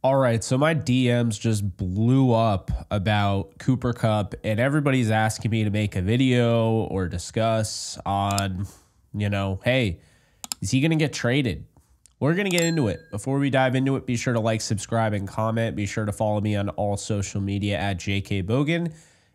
All right, so my DMs just blew up about Cooper Kupp, and everybody's asking me to make a video or discuss on, hey, is he going to get traded? We're going to get into it. Before we dive into it, be sure to like, subscribe, and comment. Be sure to follow me on all social media at JKBogan,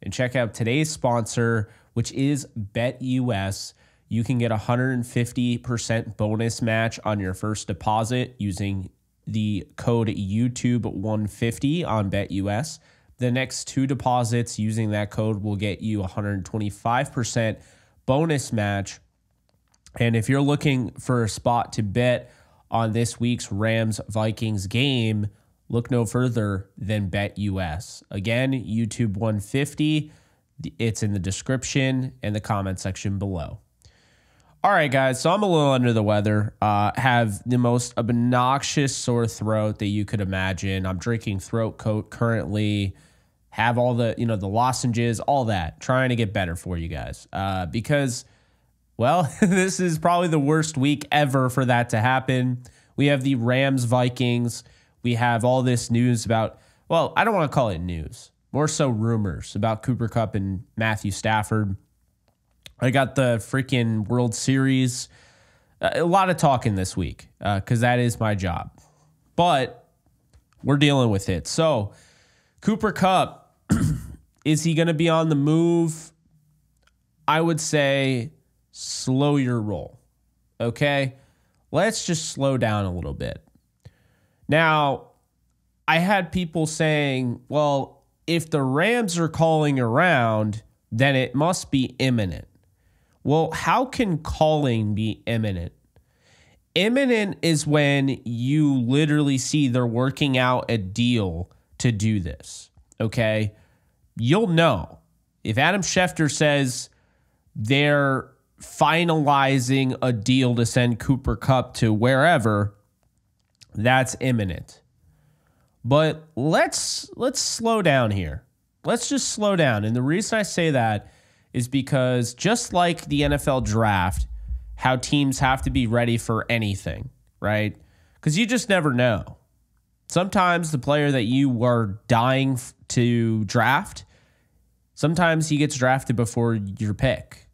and check out today's sponsor, which is BetUS. You can get a 150% bonus match on your first deposit using the code YouTube150 on BetUS. The next two deposits using that code will get you 125% bonus match. And if you're looking for a spot to bet on this week's Rams-Vikings game, look no further than BetUS. Again, YouTube150. It's in the description and the comment section below. All right, guys, so I'm a little under the weather. Have the most obnoxious sore throat that you could imagine. I'm drinking throat coat currently. Have all the, the lozenges, all that. Trying to get better for you guys. Because, well, this is probably the worst week ever for that to happen. We have the Rams-Vikings. We have all this news about, well, I don't want to call it news. More so rumors about Cooper Kupp and Matthew Stafford. I got the freaking World Series. A lot of talking this week because that is my job. But we're dealing with it. So, Cooper Kupp, is he going to be on the move? I would say slow your roll. Okay? Let's just slow down a little bit. Now, I had people saying, well, if the Rams are calling around, then it must be imminent. Well, how can calling be imminent? Imminent is when you literally see they're working out a deal to do this, okay? You'll know. If Adam Schefter says they're finalizing a deal to send Cooper Kupp to wherever, that's imminent. But let's slow down here. Let's just slow down. And the reason I say that is because just like the NFL draft, how teams have to be ready for anything, right? Because you just never know. Sometimes the player that you are dying to draft, sometimes he gets drafted before your pick.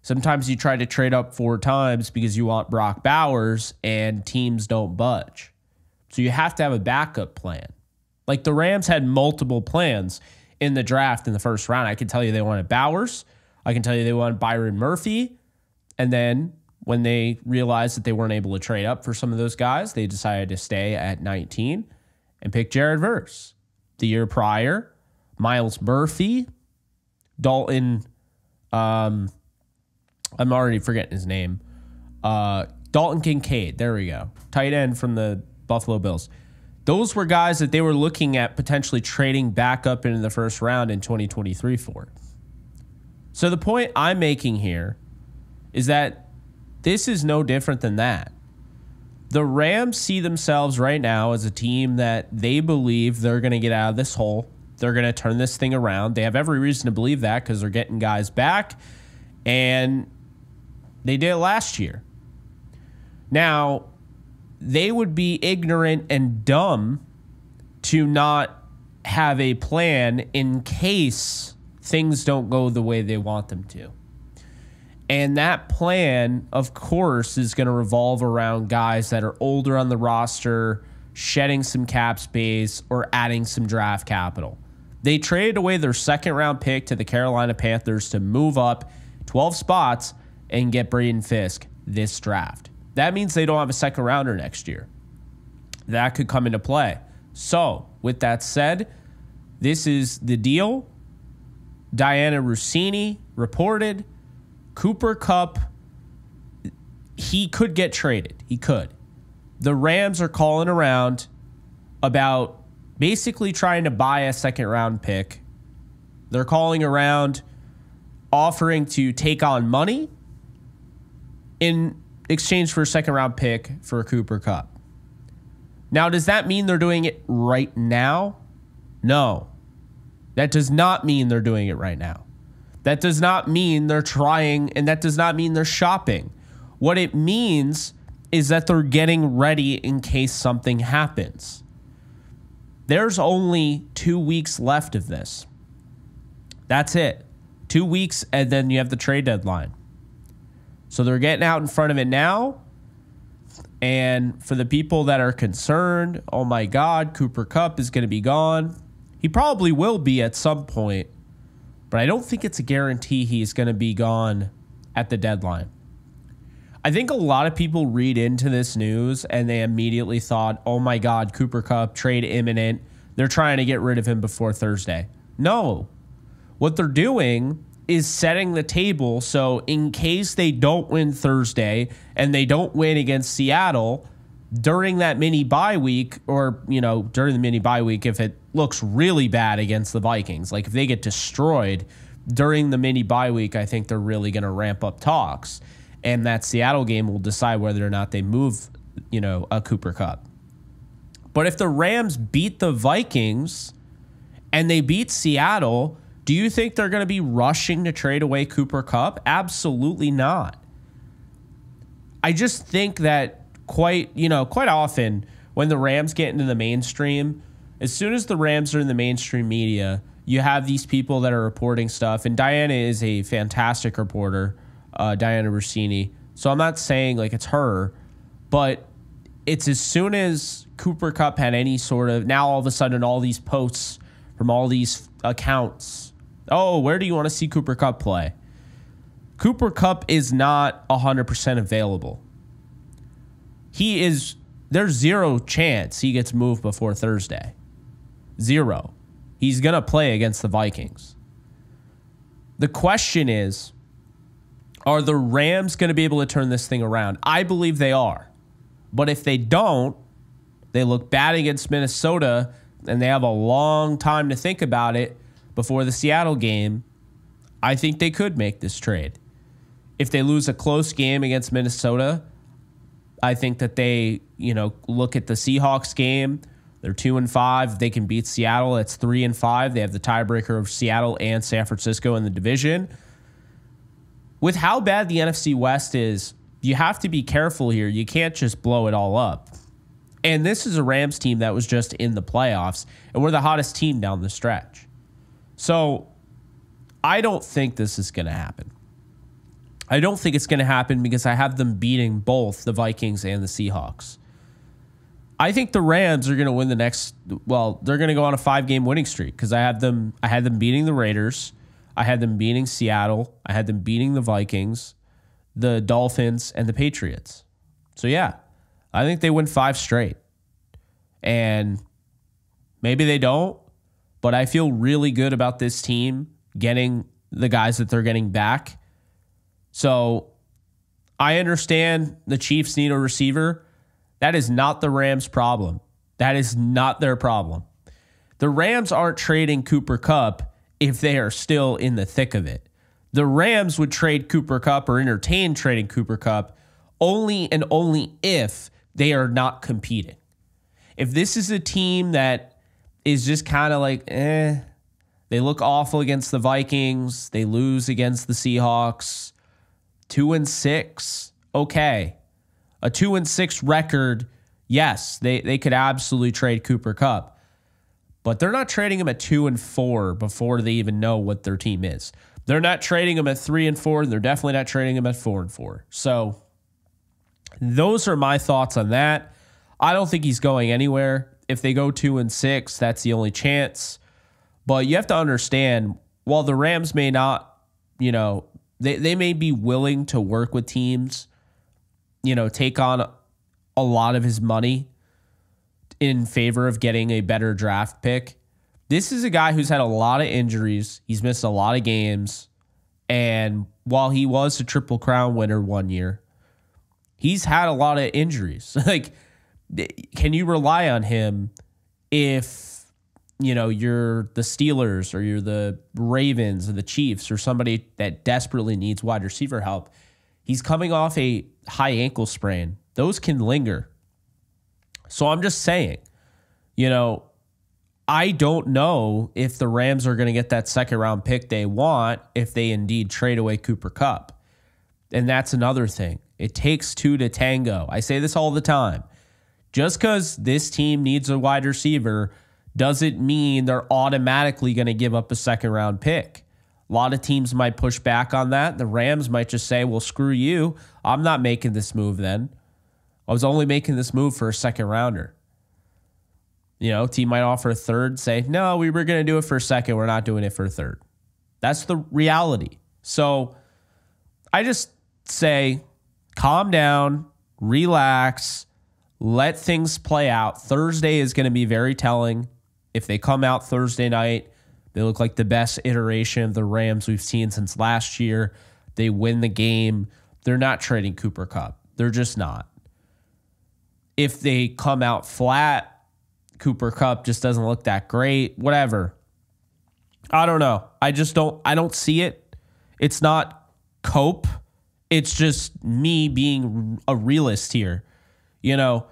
Sometimes you try to trade up 4 times because you want Brock Bowers and teams don't budge. So you have to have a backup plan. Like the Rams had multiple plans in the draft in the first round. I can tell you they wanted Bowers. I can tell you they wanted Byron Murphy. And then when they realized that they weren't able to trade up for some of those guys, they decided to stay at 19 and pick Jared Verse. The year prior, Myles Murphy, Dalton, I'm already forgetting his name. Dalton Kincaid, there we go. Tight end from the Buffalo Bills. Those were guys that they were looking at potentially trading back up into the first round in 2023 for. So the point I'm making here is that this is no different than that. The Rams see themselves right now as a team that they believe they're going to get out of this hole. They're going to turn this thing around. They have every reason to believe that because they're getting guys back, and they did it last year. Now, they would be ignorant and dumb to not have a plan in case things don't go the way they want them to. And that plan, of course, is going to revolve around guys that are older on the roster, shedding some cap space, or adding some draft capital. They traded away their second-round pick to the Carolina Panthers to move up 12 spots and get Braden Fisk this draft. That means they don't have a second rounder next year. That could come into play. So, with that said, this is the deal. Diana Rossini reported Cooper Kupp, he could get traded. He could. The Rams are calling around about basically trying to buy a second round pick. They're calling around offering to take on money in exchange for a second round pick for Cooper Kupp. Now, does that mean they're doing it right now? No. That does not mean they're doing it right now. That does not mean they're trying, and that does not mean they're shopping. What it means is that they're getting ready in case something happens. There's only 2 weeks left of this. That's it. 2 weeks, and then you have the trade deadline. So they're getting out in front of it now. And for the people that are concerned, oh my God, Cooper Kupp is going to be gone. He probably will be at some point, but I don't think it's a guarantee he's going to be gone at the deadline. I think a lot of people read into this news and they immediately thought, oh my God, Cooper Kupp, trade imminent. They're trying to get rid of him before Thursday. No. What they're doing is setting the table so in case they don't win Thursday and they don't win against Seattle during that mini bye week, or, you know, during the mini bye week, if it looks really bad against the Vikings, like if they get destroyed during the mini bye week, I think they're really going to ramp up talks. And that Seattle game will decide whether or not they move, you know, a Cooper Kupp. But if the Rams beat the Vikings and they beat Seattle, do you think they're going to be rushing to trade away Cooper Kupp? Absolutely not. I just think that quite often when the Rams get into the mainstream, as soon as the Rams are in the mainstream media, you have these people that are reporting stuff. And Diana is a fantastic reporter, Diana Rossini. So I'm not saying like it's her, but it's as soon as Cooper Kupp had any sort of, now all of a sudden all these posts from all these accounts, oh, where do you want to see Cooper Kupp play? Cooper Kupp is not 100% available. There's zero chance he gets moved before Thursday. Zero. He's going to play against the Vikings. The question is, are the Rams going to be able to turn this thing around? I believe they are. But if they don't, they look bad against Minnesota, and they have a long time to think about it before the Seattle game. I think they could make this trade. If they lose a close game against Minnesota, I think that they, look at the Seahawks game. They're 2-5. They can beat Seattle. It's 3-5. They have the tiebreaker of Seattle and San Francisco in the division. With how bad the NFC West is, you have to be careful here. You can't just blow it all up. And this is a Rams team that was just in the playoffs, and we're the hottest team down the stretch. So I don't think this is going to happen. I don't think it's going to happen because I have them beating both the Vikings and the Seahawks. I think the Rams are going to win the next, they're going to go on a 5-game winning streak because I had them beating the Raiders. I had them beating Seattle. I had them beating the Vikings, the Dolphins, and the Patriots. So yeah, I think they win 5 straight. And maybe they don't, but I feel really good about this team getting the guys that they're getting back. So I understand the Chiefs need a receiver. That is not the Rams' problem. That is not their problem. The Rams aren't trading Cooper Kupp if they are still in the thick of it. The Rams would trade Cooper Kupp or entertain trading Cooper Kupp only and only if they are not competing. If this is a team that is just kind of like, they look awful against the Vikings, they lose against the Seahawks, 2-6, okay. A 2-6 record, yes, they could absolutely trade Cooper Kupp. But they're not trading him at 2-4 before they even know what their team is. They're not trading him at 3-4, and they're definitely not trading him at 4-4. So those are my thoughts on that. I don't think he's going anywhere. If they go 2-6, that's the only chance. But you have to understand, while the Rams may not, they may be willing to work with teams, take on a lot of his money in favor of getting a better draft pick. This is a guy who's had a lot of injuries. He's missed a lot of games. And while he was a Triple Crown winner one year, he's had a lot of injuries. Like, can you rely on him if, you're the Steelers or you're the Ravens or the Chiefs or somebody that desperately needs wide receiver help? He's coming off a high ankle sprain. Those can linger. So I'm just saying, I don't know if the Rams are going to get that second round pick they want if they indeed trade away Cooper Kupp. And that's another thing. It takes 2 to tango. I say this all the time. Just because this team needs a wide receiver doesn't mean they're automatically going to give up a second-round pick. A lot of teams might push back on that. The Rams might just say, well, screw you. I'm not making this move then. I was only making this move for a second-rounder. You know, team might offer a third, say, no, we were going to do it for a second. We're not doing it for a third. That's the reality. So I just say, calm down, relax, let things play out. Thursday is going to be very telling. If they come out Thursday night, they look like the best iteration of the Rams we've seen since last year. They win the game. They're not trading Cooper Kupp. They're just not. If they come out flat, Cooper Kupp just doesn't look that great, whatever. I don't know. I don't see it. It's not cope. It's just me being a realist here. You know,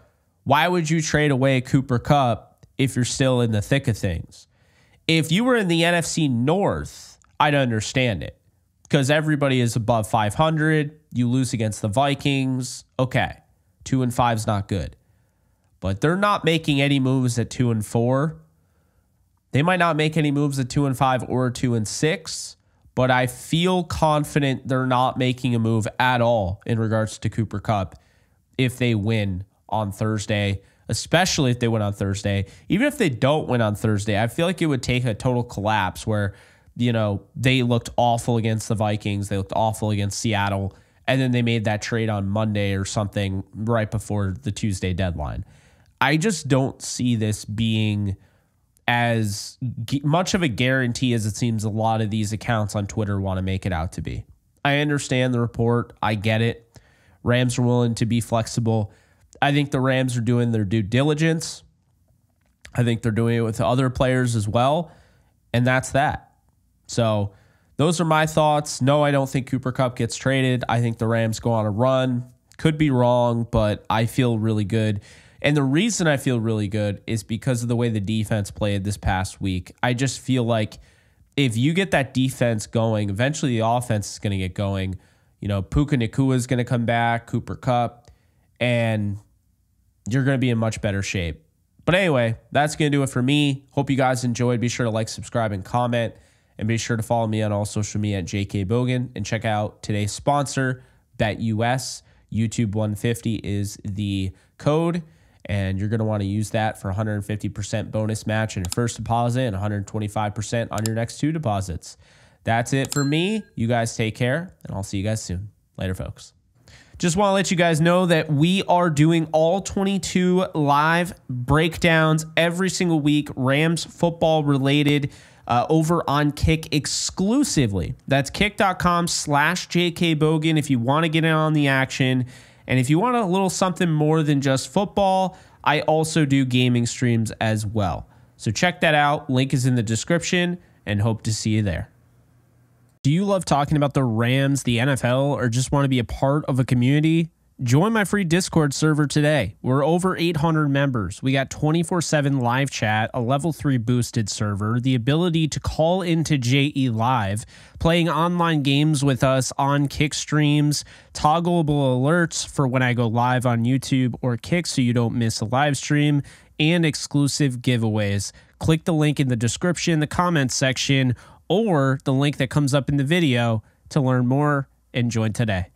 why would you trade away Cooper Kupp if you're still in the thick of things? If you were in the NFC North, I'd understand it because everybody is above 500. You lose against the Vikings. Okay, 2-5 is not good. But they're not making any moves at 2-4. They might not make any moves at 2-5 or 2-6, but I feel confident they're not making a move at all in regards to Cooper Kupp if they win on Thursday, especially if they win on Thursday. Even if they don't win on Thursday, I feel like it would take a total collapse where, you know, they looked awful against the Vikings, they looked awful against Seattle, and then they made that trade on Monday or something right before the Tuesday deadline. I just don't see this being as much of a guarantee as it seems a lot of these accounts on Twitter want to make it out to be. I understand the report. I get it. Rams are willing to be flexible. I think the Rams are doing their due diligence. I think they're doing it with other players as well. And that's that. So those are my thoughts. No, I don't think Cooper Kupp gets traded. I think the Rams go on a run. Could be wrong, but I feel really good. And the reason I feel really good is because of the way the defense played this past week. I just feel like if you get that defense going, eventually the offense is going to get going. You know, Puka Nacua is going to come back, Cooper Kupp, and you're going to be in much better shape. But anyway, that's going to do it for me. Hope you guys enjoyed. Be sure to like, subscribe, and comment. And be sure to follow me on all social media at JKBogan. And check out today's sponsor, BetUS. YouTube 150 is the code. And you're going to want to use that for 150% bonus match in your first deposit and 125% on your next 2 deposits. That's it for me. You guys take care, and I'll see you guys soon. Later, folks. Just want to let you guys know that we are doing all 22 live breakdowns every single week, Rams football related, over on Kick exclusively. That's kick.com/JKBogan if you want to get in on the action. And if you want a little something more than just football, I also do gaming streams as well. So check that out. Link is in the description, and hope to see you there. Do you love talking about the Rams, the NFL, or just want to be a part of a community? Join my free Discord server today. We're over 800 members. We got 24/7 live chat, a level 3 boosted server, the ability to call into JE Live, playing online games with us on Kick streams, toggleable alerts for when I go live on YouTube or Kick so you don't miss a live stream, and exclusive giveaways. Click the link in the description, the comments section, or the link that comes up in the video to learn more and join today.